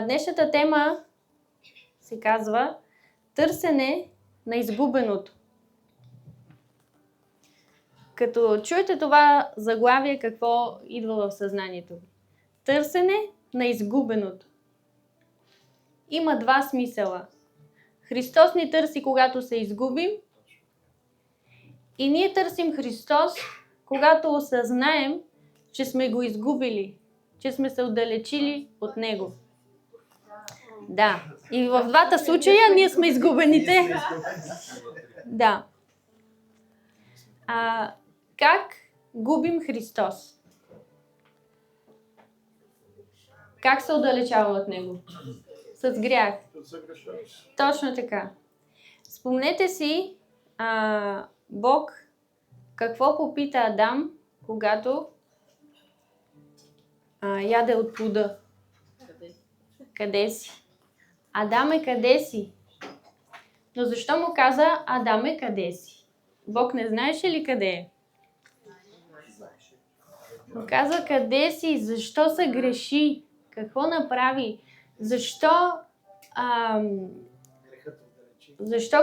Днешната тема се казва търсене на изгубеното. Като чуете това заглавие, какво идва в съзнанието ви? Търсене на изгубеното. Има два смисъла. Христос ни търси, когато се изгубим, и ние търсим Христос, когато осъзнаем, че сме го изгубили, че сме се отдалечили от Него. Да, и в двата случая ние сме изгубените. Да. Как губим Христос? Как се отдалечава от Него? С грях. Точно така. Спомнете си, Бог какво попита Адам, когато яде от плода? Къде си? Адаме, къде си? Но защо му каза Адаме, къде си? Бог не знаеше ли къде е? Но каза къде си? Защо се греши? Какво направи? Защо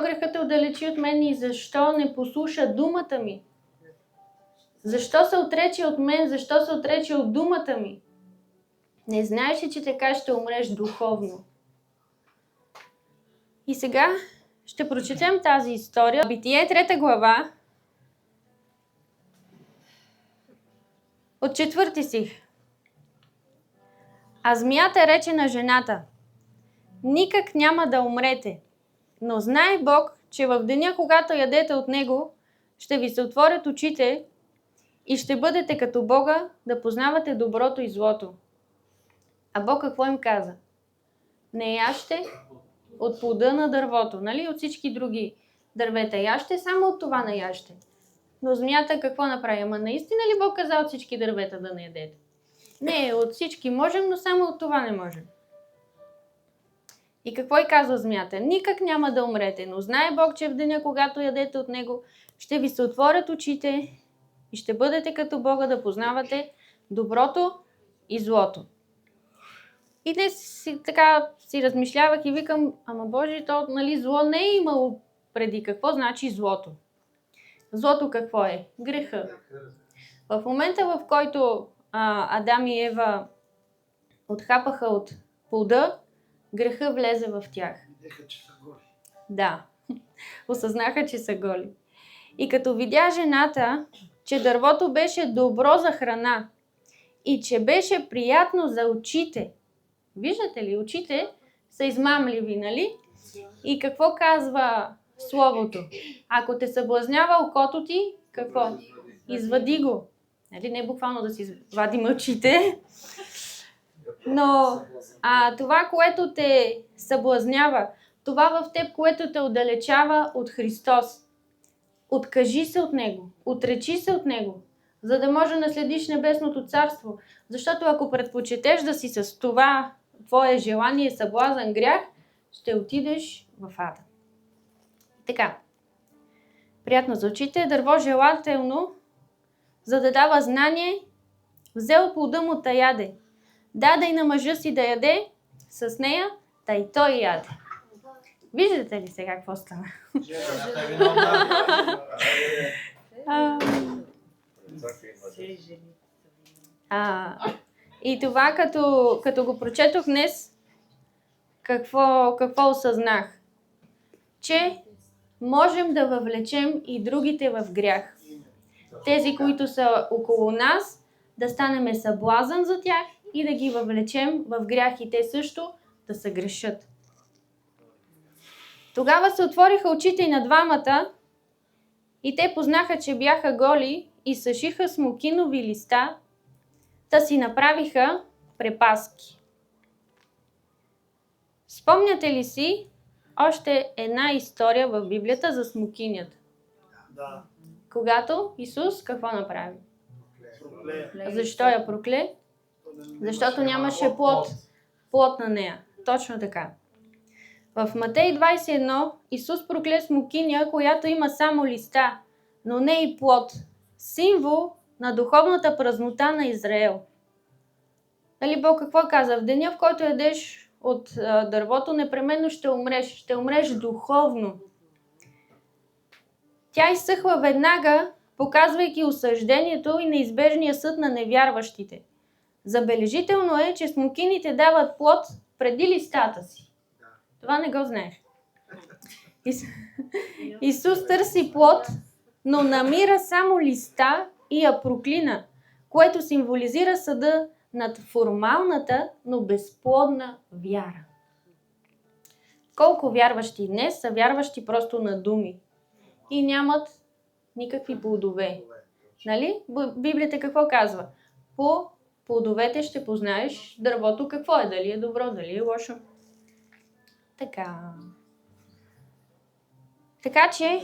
грехът отдалечи от мен и защо не послуша думата ми? Защо се отрече от мен? Защо се отрече от думата ми? Не знаеш ли, че така ще умреш духовно? И сега ще прочетем тази история. Битие 3 глава от 4 стих. А змията рече на жената: никак няма да умрете, но знае Бог, че в деня, когато ядете от него, ще ви се отворят очите и ще бъдете като Бога, да познавате доброто и злото. А Бог какво им каза? Не яще от плода на дървото, нали? От всички други дървета яще, само от това не яще. Но змията какво направи? Ама наистина ли Бог каза от всички дървета да не ядете? Не, от всички можем, но само от това не можем. И какво й казва змията? Никак няма да умрете, но знае Бог, че в деня, когато ядете от него, ще ви се отворят очите и ще бъдете като Бога, да познавате доброто и злото. И днес си размишлявах и викам, ама Боже, то нали, зло не е имало преди. Какво значи злото? Злото какво е? Греха. В момента, в който Адам и Ева отхапаха от плода, греха влезе в тях. Видяха, че са голи. Да, осъзнаха, че са голи. И като видя жената, че дървото беше добро за храна и че беше приятно за очите. Виждате ли, очите са измамливи, нали? И какво казва Словото? Ако те съблазнява окото ти, какво? Извади го. Нали, не буквално да си извадим очите. Но това, което те съблазнява, това в теб, което те отдалечава от Христос. Откажи се от Него, отречи се от Него, за да може да наследиш небесното царство. Защото ако предпочетеш да си с това твое желание, съблазън, грях, ще отидеш в ада. Така. Приятно за очите. Дърво желателно, за да дава знание, взел плода му та яде. Даде и на мъжа си да яде с нея, та и той яде. Виждате ли сега какво стана? И това, като го прочетох днес, какво осъзнах? Че можем да въвлечем и другите в грях. Тези, които са около нас, да станем съблазън за тях и да ги въвлечем в грях и те също да се грешат. Тогава се отвориха очите и на двамата и те познаха, че бяха голи и съшиха смокинови листа, та си направиха препаски. Спомняте ли си още една история в Библията за смокинята? Да. Когато Исус какво направи? Прокле. Защо я прокле? Защото нямаше плод на нея. Точно така. В Матей 21 Исус прокле смокиня, която има само листа, но не и плод. Символ на духовната празнота на Израел. Нали Бог какво каза? В деня, в който ядеш от дървото, непременно ще умреш. Ще умреш духовно. Тя изсъхва веднага, показвайки осъждението и неизбежния съд на невярващите. Забележително е, че смокините дават плод преди листата си. Това не го знаеш. Исус търси плод, но намира само листа и я проклина, което символизира съда над формалната, но безплодна вяра. Колко вярващи днес са вярващи просто на думи и нямат никакви плодове. Нали? Библията какво казва? По плодовете ще познаеш дървото какво е, дали е добро, дали е лошо. Така че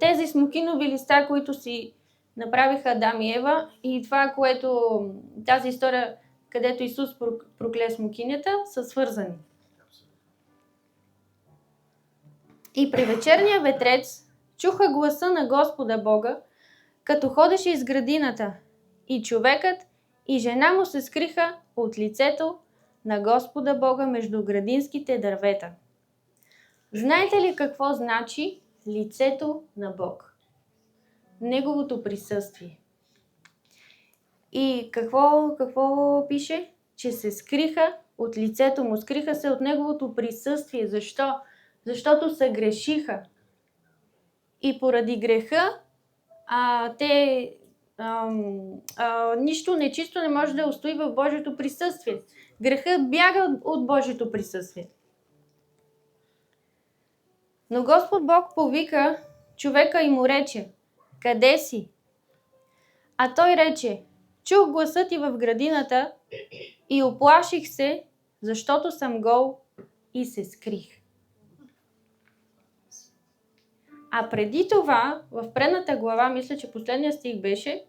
тези смокинови листа, които си направиха Адам и Ева, и това, което тази история, където Исус прокле смокинята, са свързани. И при вечерния ветрец чуха гласа на Господа Бога, като ходеше из градината, и човекът и жена му се скриха от лицето на Господа Бога между градинските дървета. Знаете ли какво значи лицето на Бог? Неговото присъствие. И какво пише? Че се скриха от лицето му, скриха се от неговото присъствие. Защо? Защото се грешиха. И поради греха нищо нечисто не може да устои в Божието присъствие. Грехът бяга от Божието присъствие. Но Господ Бог повика човека и му рече: къде си? А той рече: чух гласа ти в градината и оплаших се, защото съм гол и се скрих. А преди това, в предната глава, мисля, че последния стих беше,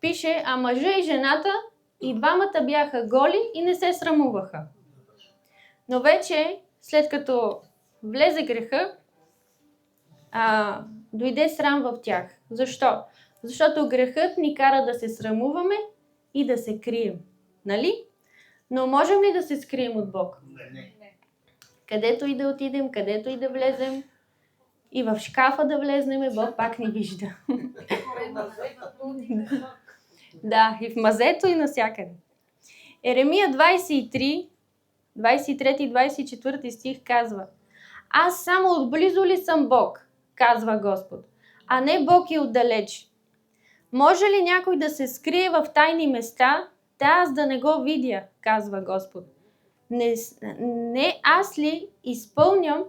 пише: а мъжа и жената и двамата бяха голи и не се срамуваха. Но вече, след като влезе греха, дойде срам в тях. Защо? Защото грехът ни кара да се срамуваме и да се крием. Нали? Но можем ли да се скрием от Бог? Не. Където и да отидем, където и да влезем, и в шкафа да влезнем, Бог пак ни вижда. Да, и в мазето, и навсякъде. Еремия 23 и 24 стих казва: аз само отблизо ли съм Бог, казва Господ, а не Бог е отдалеч. Може ли някой да се скрие в тайни места, да аз да не го видя, казва Господ. Не аз ли изпълням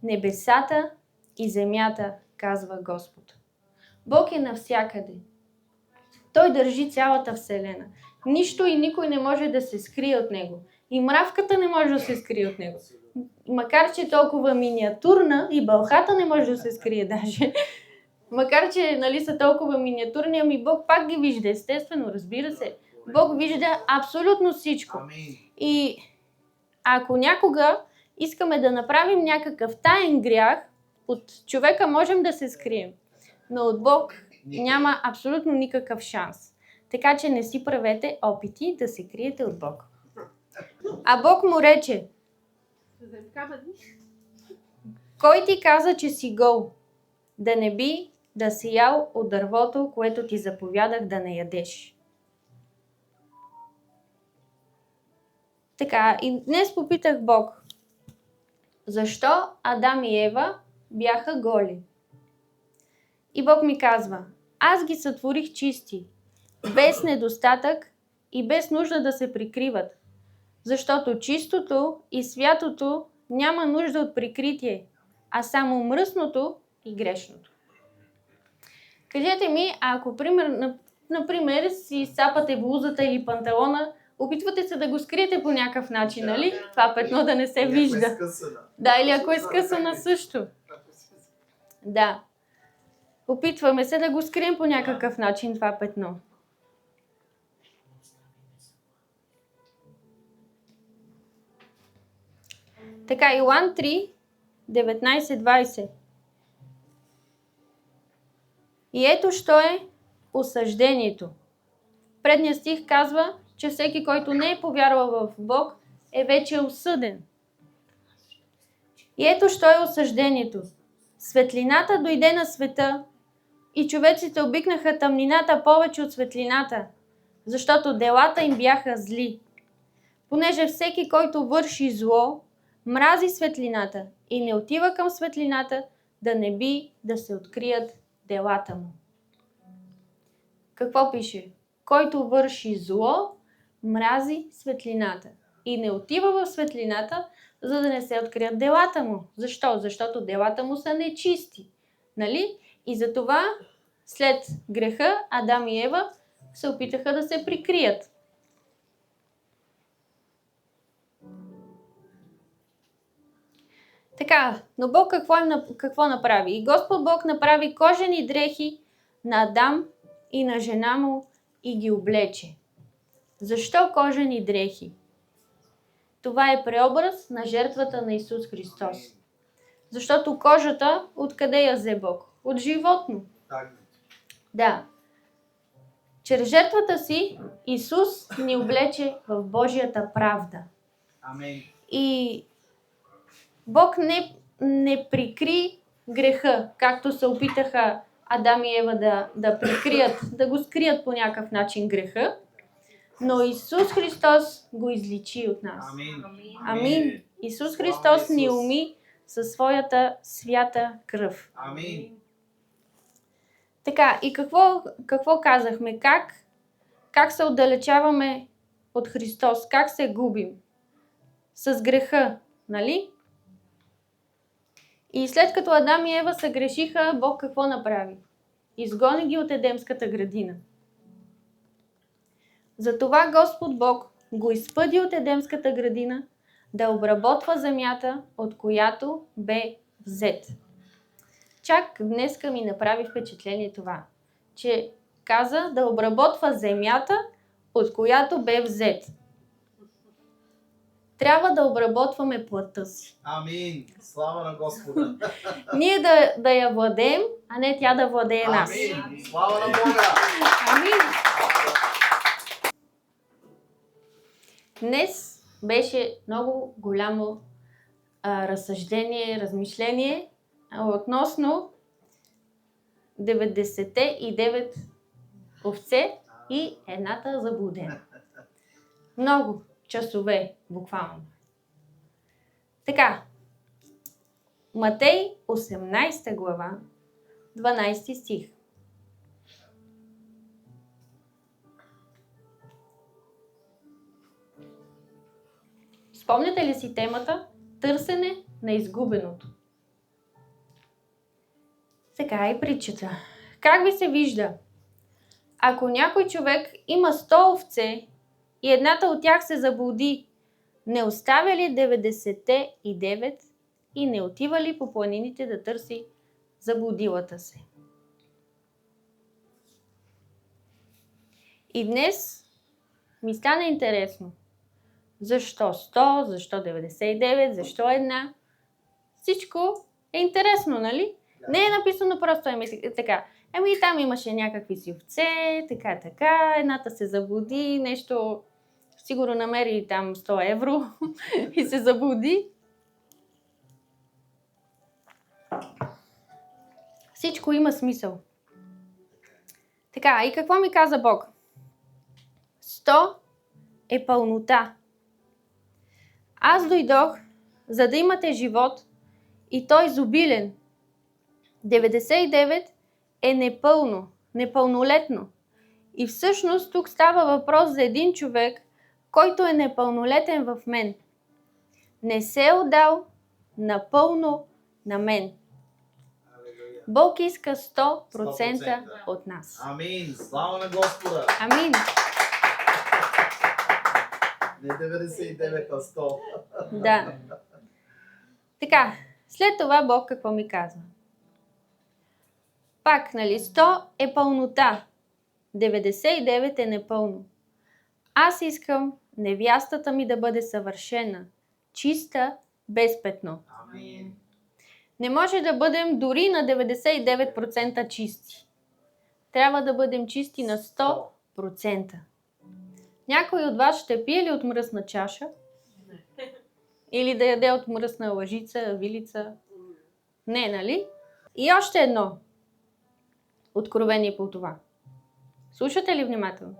небесата и земята, казва Господ. Бог е навсякъде. Той държи цялата вселена. Нищо и никой не може да се скрие от него. И мравката не може да се скрие от него. Макар че е толкова миниатурна, и бълхата не може да се скрие даже. Макар че са толкова миниатурни, ами Бог пак ги вижда, естествено, разбира се. Бог вижда абсолютно всичко. И ако някога искаме да направим някакъв таен грях, от човека можем да се скрием, но от Бог няма абсолютно никакъв шанс. Така че не си правете опити да се криете от Бог. А Бог му рече: кой ти каза, че си гол? Да не би да си ял от дървото, което ти заповядах да не ядеш. Така, и днес попитах Бог: защо Адам и Ева бяха голи? И Бог ми казва: аз ги сътворих чисти, без недостатък и без нужда да се прикриват, защото чистото и святото няма нужда от прикритие, а само мръсното и грешното. Кажете ми, ако например си сапате блузата или панталона, опитвате се да го скриете по някакъв начин, нали? Това петно да не се вижда. Да, или ако е скъсана също. Да. Опитваме се да го скрием по някакъв начин това петно. Така, Йоан 3, 19-20. И ето що е осъждението. Предният стих казва, че всеки, който не е повярвал в Бог, е вече осъден. И ето що е осъждението. Светлината дойде на света и човеците обикнаха тъмнината повече от светлината, защото делата им бяха зли. Понеже всеки, който върши зло, мрази светлината и не отива към светлината, да не би да се открият делата му. Какво пише? Който върши зло, мрази светлината и не отива в светлината, за да не се открият делата му. Защо? Защото делата му са нечисти. Нали? И затова след греха Адам и Ева се опитаха да се прикрият. Така, но Бог какво направи? И Господ Бог направи кожени дрехи на Адам и на жена му и ги облече. Защо кожени дрехи? Това е преобраз на жертвата на Исус Христос. Защото кожата, откъде я взе Бог? От животно. Да. Чрез жертвата си Исус ни облече в Божията правда. Амин. И Бог не прикри греха, както се опитаха Адам и Ева да прикрият, да го скрият по някакъв начин греха, но Исус Христос го изличи от нас. Амин. Амин. Исус Христос ни уми със своята свята кръв. Амин. Така, и какво казахме? Как се отдалечаваме от Христос? Как се губим? С греха, нали? И след като Адам и Ева се грешиха, Бог какво направи? Изгони ги от Едемската градина. Затова Господ Бог го изпъди от Едемската градина да обработва земята, от която бе взет. Чак днеска ми направи впечатление това, че каза да обработва земята, от която бе взет. Трябва да обработваме плътта си. Амин. Слава на Господа. Ние да я владеем, а не тя да владее нас. Амин. Слава на Бога. Амин. Днес беше много голямо разсъждение, размишление относно 99 овце и едната заблудена. Много часове, буквално. Така, Матей 18 глава, 12 стих. Спомняте ли си темата Търсене на изгубеното? Сега и притчата. Как ви се вижда? Ако някой човек има 100 овце и едната от тях се заблуди, не оставя ли 99 и не отива ли по планините да търси заблудилата се? И днес ми стана интересно. Защо 100, защо 99, защо една? Всичко е интересно, нали? Не е написано просто така. Ами там имаше някакви си овце, така, едната се заблуди, нещо, сигурно намери там 100 евро и се заблуди. Всичко има смисъл. Така, и какво ми каза Бог? 100 е пълнота. Аз дойдох, за да имате живот и той изобилен. 99 е непълно, непълнолетно. И всъщност тук става въпрос за един човек, който е непълнолетен в мен. Не се е отдал напълно на мен. Бог иска 100% от нас. Амин. Слава на Господа. Амин. Не 99, а 100. Да. Така, след това Бог какво ми казва? Пак, нали, 100 е пълнота, 99 е непълно. Аз искам невястата ми да бъде съвършена, чиста, без петно. Амин. Не може да бъдем дори на 99% чисти. Трябва да бъдем чисти на 100%. Някой от вас ще пие ли от мръсна чаша? Или да яде от мръсна лъжица, вилица. Не, нали? И още едно откровение по това. Слушате ли внимателно?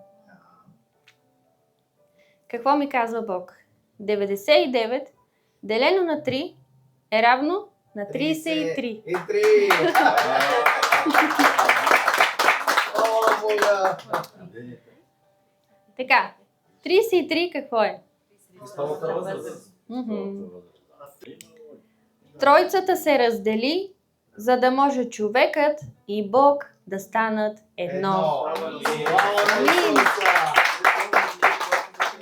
Какво ми казва Бог? 99 делено на 3 е равно на 33. И 3. Слава на Бога. Така, 33 какво е? Христовата възраст. Тройцата се раздели, за да може човекът и Бог да станат едно. Слава на Исуса.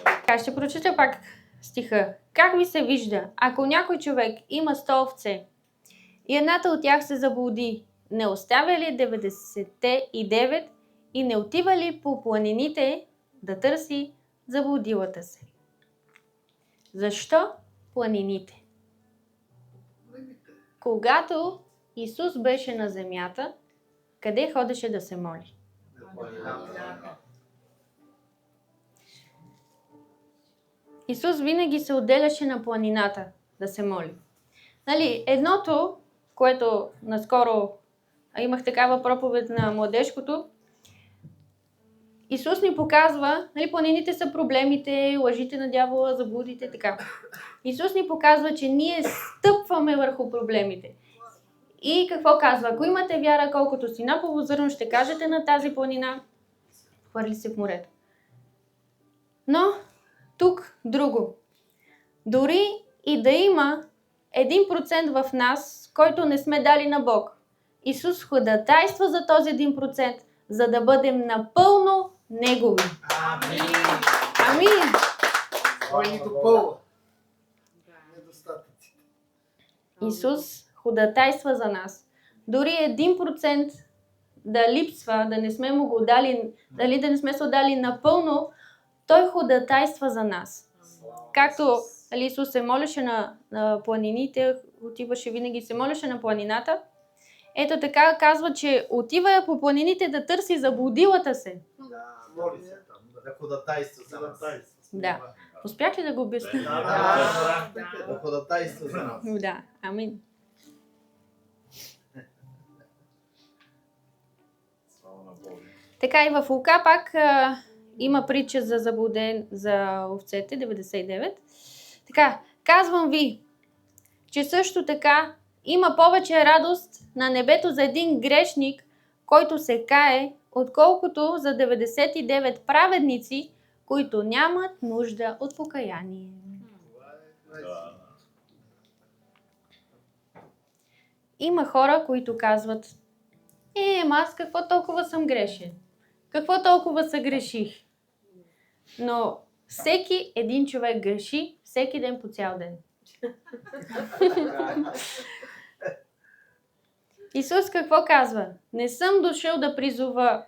Така, ще прочита пак стиха. Как ви се вижда, ако някой човек има 100 овце и едната от тях се заблуди, не оставя ли 99 и не отива ли по планините да търси заблудилата се? Защо планините? Когато Исус беше на земята, къде ходеше да се моли? Исус винаги се отделяше на планината да се моли. Нали, едното, което наскоро имах такава проповед на младежкото, Исус ни показва, нали, планините са проблемите, лъжите на дявола, заблудите, така. Исус ни показва, че ние стъпваме върху проблемите. И какво казва? Ако имате вяра, колкото си напово зърно, ще кажете на тази планина, хвърли се в морето. Но тук друго. Дори и да има 1% в нас, който не сме дали на Бог, Исус ходатайства за този 1%, за да бъдем напълно Негови. Амин. Амин! Той ни допълва. Недостатъците. Исус ходатайства за нас. Дори 1% да липсва, да не сме му го дали, дали да не сме се отдали напълно, Той ходатайства за нас. Както Исус се молеше на планините, отиваше винаги се молеше на планината, ето така казва, че отива по планините да търси заблудилата се. Моли се там. Да ходатайства за нас. Да. Успях ли да го обясня? Да ходатайства за нас. Да, амин. Така и в Лука пак има притча за заблуден за овцете, 99. Така, казвам ви, че също така има повече радост на небето за един грешник, който се кае, отколкото за 99 праведници, които нямат нужда от покаяние. Има хора, които казват: аз какво толкова съм грешен? Какво толкова съгреших? Но всеки един човек греши всеки ден по цял ден. Исус какво казва? Не съм дошъл да призова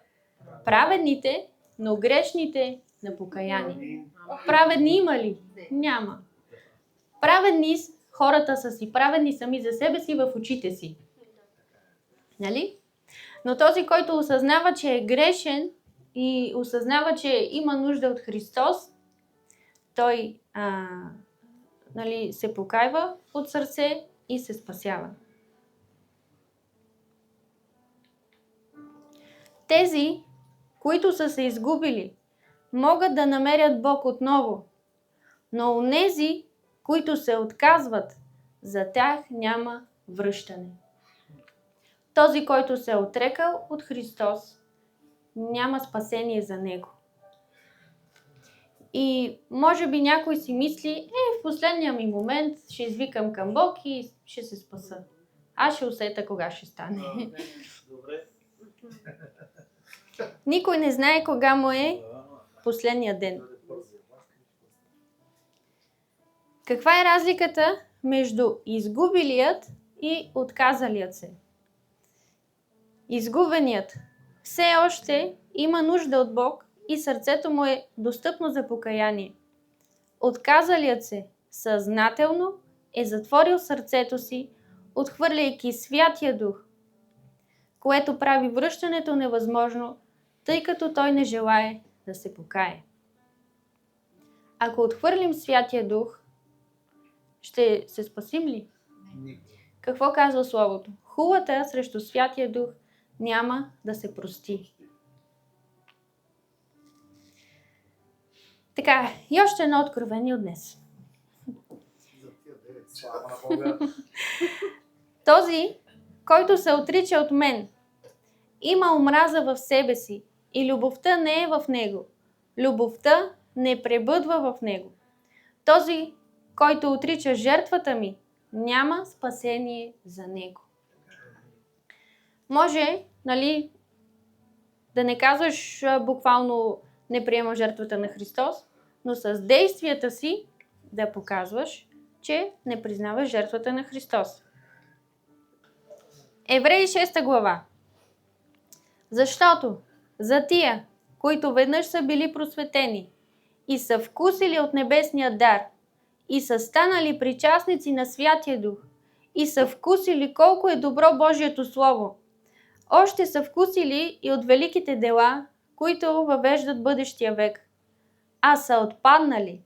праведните, но грешните на покаяние. Праведни има ли? Няма. Праведни хората са си праведни сами за себе си в очите си. Нали? Но този, който осъзнава, че е грешен и осъзнава, че има нужда от Христос, той нали, се покайва от сърце и се спасява. Тези, които са се изгубили, могат да намерят Бог отново, но онези, които се отказват, за тях няма връщане. Този, който се е отрекал от Христос, няма спасение за него. И може би някой си мисли, в последния ми момент ще извикам към Бог и ще се спаса. Аз ще усета кога ще стане. Добре. Никой не знае кога му е последния ден. Каква е разликата между изгубилият и отказалият се? Изгубеният все още има нужда от Бог и сърцето му е достъпно за покаяние. Отказалият се съзнателно е затворил сърцето си, отхвърляйки Святия Дух, което прави връщането невъзможно, тъй като той не желае да се покае. Ако отхвърлим Святия Дух, ще се спасим ли? Никога. Какво казва Словото? Хулата срещу Святия Дух няма да се прости. Така, и още едно откровение от днес. За тия 9. Слава на Бога. Този, който се отрича от мен, има омраза в себе си и любовта не е в него. Любовта не пребъдва в него. Този, който отрича жертвата ми, няма спасение за него. Може, нали, да не казваш буквално не приема жертвата на Христос, но с действията си да показваш, че не признаваш жертвата на Христос. Евреи 6 глава. Защото за тия, които веднъж са били просветени и са вкусили от небесния дар и са станали причастници на Святия Дух и са вкусили колко е добро Божието Слово, още са вкусили и от великите дела, които въвеждат бъдещия век, а са отпаднали.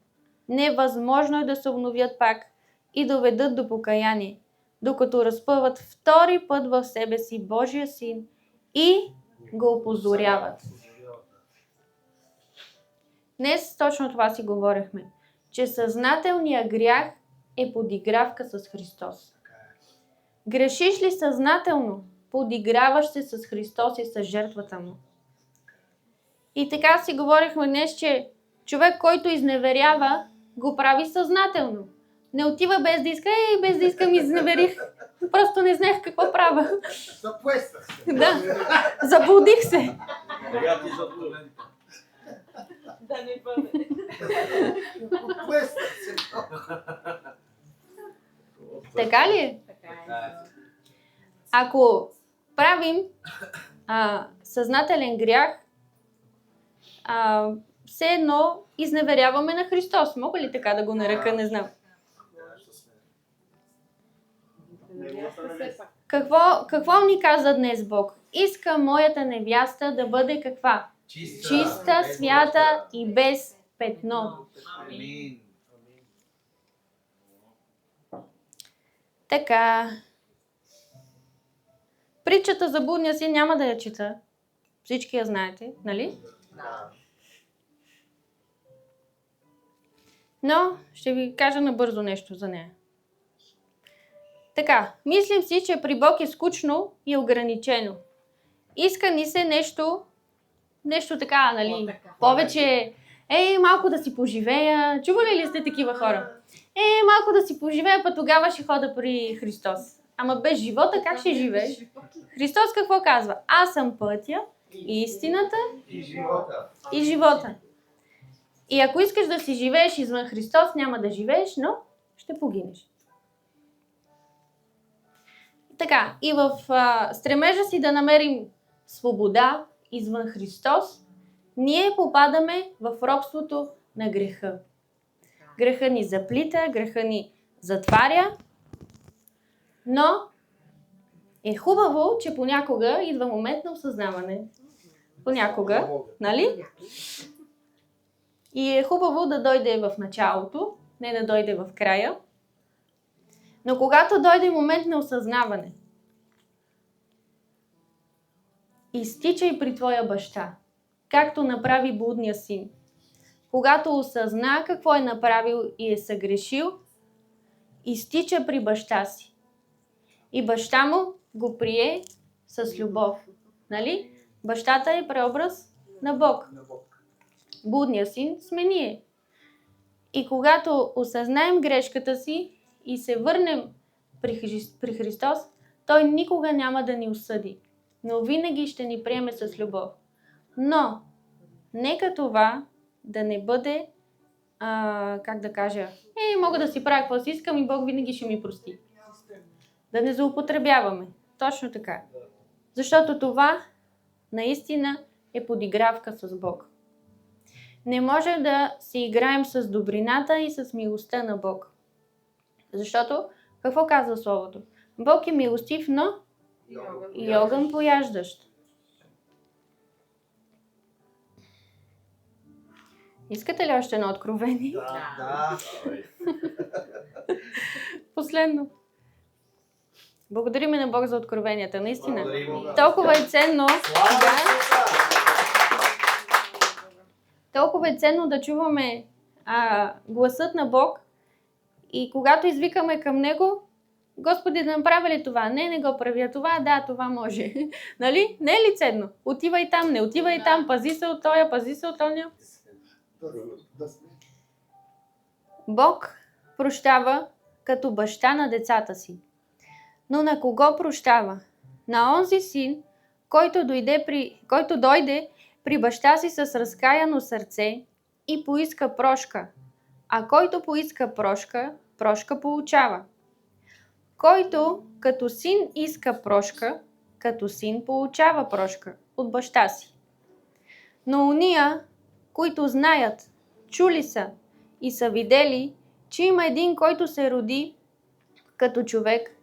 Невъзможно е да се обновят пак и доведат до покаяние, докато разпъват втори път в себе си Божия Син и го опозоряват. Днес точно това си говорихме, че съзнателният грях е подигравка с Христос. Грешиш ли съзнателно, подиграваш се с Христос и с жертвата му. И така си говорихме днес, че човек, който изневерява, го прави съзнателно. Не отива без да иска, без да искам изневерих. Просто не знаех какво правя. Запуестах се. Да, заблудих се. Да не бъде. Запуестах се. Така ли е? Така е. Ако правим съзнателен грях, все едно изневеряваме на Христос. Мога ли така да го нарека? Не знам. Какво ни каза днес Бог? Иска моята невяста да бъде каква? Чиста, свята и без петно. Амин. Така. Притчата за блудния син няма да я чета. Всички я знаете, нали? Да. Но ще ви кажа набързо нещо за нея. Така, мислим си, че при Бог е скучно и ограничено. Иска ни се нещо така, нали? Повече, малко да си поживея. Чували ли сте такива хора? Малко да си поживея, па тогава ще хода при Христос. Ама без живота как ще живееш? Христос какво казва? Аз съм пътя, истината И живота. и живота. И ако искаш да си живееш извън Христос, няма да живееш, но ще погинеш. Така, и в стремежа си да намерим свобода извън Христос, ние попадаме в робството на греха. Греха ни заплита, греха ни затваря, но е хубаво, че понякога идва момент на осъзнаване. Понякога, нали? И е хубаво да дойде в началото, не да дойде в края. Но когато дойде момент на осъзнаване, изтичай при твоя баща, както направи блудния син. Когато осъзна какво е направил и е съгрешил, изтича при баща си. И баща му го прие с любов. Нали? Бащата е преобраз на Бог. Блудният син сме ние. И когато осъзнаем грешката си и се върнем при Христос, Той никога няма да ни осъди, но винаги ще ни приеме с любов. Но, нека това да не бъде, как да кажа, мога да си правя какво си искам и Бог винаги ще ми прости. Да не злоупотребяваме. Точно така. Защото това наистина е подигравка с Бог. Не може да си играем с добрината и с милостта на Бог. Защото, какво казва Словото? Бог е милостив, но и огън пояждащ. Искате ли още едно откровение? Да. Последно. Благодариме на Бог за откровенията, наистина. Благодарим Бога. Толкова е ценно. Слава Да. на Исуса! Толкова е ценно да чуваме гласът на Бог и когато извикаме към Него, Господи, да направя ли това? Не го правя това, да, това може. Нали? Не е ли ценно? Отивай там, не отивай там, пази се от тоя, пази се от оня. Бог прощава като баща на децата си. Но на кого прощава? На онзи син, който дойде при баща си с разкаяно сърце и поиска прошка. А който поиска прошка получава. Който като син иска прошка, като син получава прошка от баща си. Но уния, които знаят, чули са и са видели, че има един, който се роди като човек,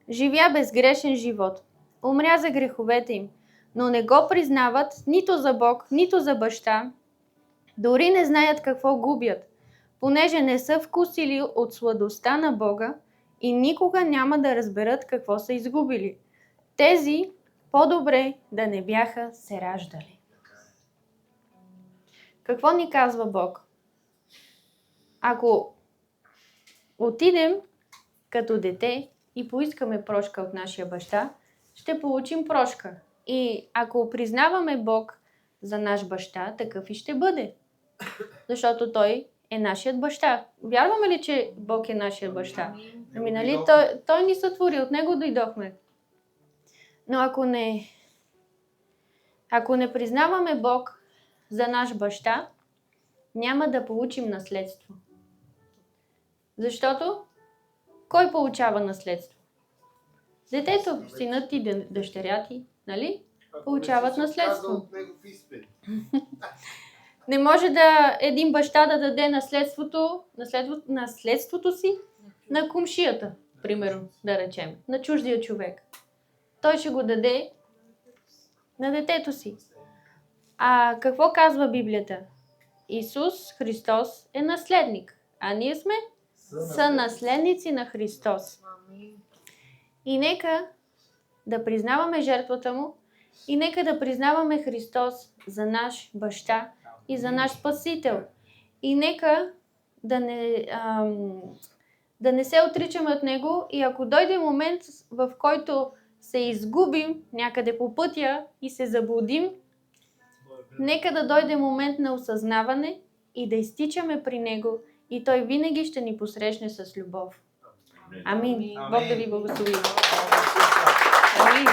живя безгрешен живот, умря за греховете им, но не го признават нито за Бог, нито за баща, дори не знаят какво губят, понеже не са вкусили от сладостта на Бога и никога няма да разберат какво са изгубили. Тези по-добре да не бяха се раждали. Какво ни казва Бог? Ако отидем като дете и поискаме прошка от нашия баща, ще получим прошка. И ако признаваме Бог за наш баща, такъв и ще бъде. Защото Той е нашият баща. Вярваме ли, че Бог е нашият баща? Ами, нали, той ни сътвори, от Него дойдохме. Но ако не признаваме Бог за наш баща, няма да получим наследство. Защото кой получава наследство? Детето, синът ти, дъщеря ти, нали? Получават наследство. Не може да един баща да даде наследството си на кумшията, примерно, да речем, на чуждия човек. Той ще го даде на детето си. А какво казва Библията? Исус Христос е наследник, а ние сме сънаследници на Христос. И нека да признаваме жертвата Му и нека да признаваме Христос за наш баща и за наш Спасител. И нека да не се отричаме от Него и ако дойде момент, в който се изгубим някъде по пътя и се заблудим, нека да дойде момент на осъзнаване и да изтичаме при Него и Той винаги ще ни посрещне с любов. Амин. Бог да ви благослови. Амин.